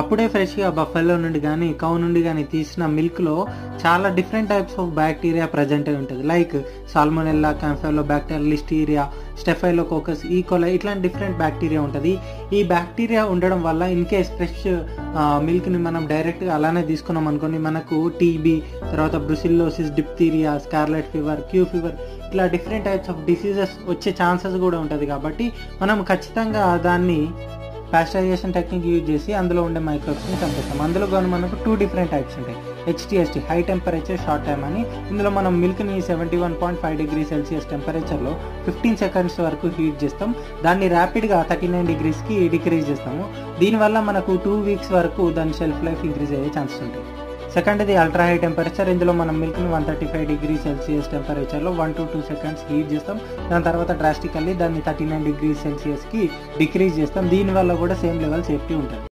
అప్పుడే ఫ్రెష్గా బఫెల్లో నుండి కానీ కౌ నుండి కానీ తీసిన మిల్క్లో చాలా different types of bacteria present అయి ఉంటుంది. Like salmonella, campylobacteria, listeria, staphylococcus, E coli ఇట్లాంటి డిఫరెంట్ బ్యాక్టీరియా ఉంటుంది. ఈ బ్యాక్టీరియా ఉండడం వల్ల ఇన్ కేస్ ఫ్రెష్ మిల్క్ని మనం డైరెక్ట్గా అలానే తీసుకున్నాం అనుకోండి, మనకు టీబీ, తర్వాత brucellosis, diphtheria, scarlet fever, Q fever ఇట్లా డిఫరెంట్ టైప్స్ ఆఫ్ డిసీజెస్ వచ్చే ఛాన్సెస్ కూడా ఉంటుంది. కాబట్టి మనం ఖచ్చితంగా దాన్ని పాస్టరైజేషన్ టెక్నిక్ యూజ్ చేసి అందులో ఉండే మైక్రోబ్స్ని చంపేస్తాం. అందులో కానీ మనకు 2 డిఫరెంట్ టైప్స్ ఉంటాయి. HTST high temperature short time అని. ఇందులో మనం మిల్క్ని 71.5 డిగ్రీ సెల్సియస్ టెంపరేచర్లో 15 సెకండ్స్ వరకు హీట్ చేస్తాం. దాన్ని ర్యాపిడ్గా 39 డిగ్రీస్కి డిక్రీజ్ చేస్తాము. దీనివల్ల మనకు 2 వీక్స్ వరకు దాని షెల్ఫ్ లైఫ్ ఇంక్రీజ్ అయ్యే ఛాన్సెస్ ఉంటాయి. సెకండ్ది అల్ట్రా హై టెంపరేచర్. ఇందులో మనం మిల్క్ని 135 డిగ్రీ సెల్సియస్ టెంపరేచర్లో 1 to 2 సెకండ్స్ హీట్ చేస్తాం. దాని తర్వాత డ్రాస్టికల్లీ దాన్ని 39 డిగ్రీ సెల్సియస్కి డిక్రీజ్ చేస్తాం. దీనివల్ల కూడా సేమ్ లెవెల్ సేఫ్టీ ఉంటుంది.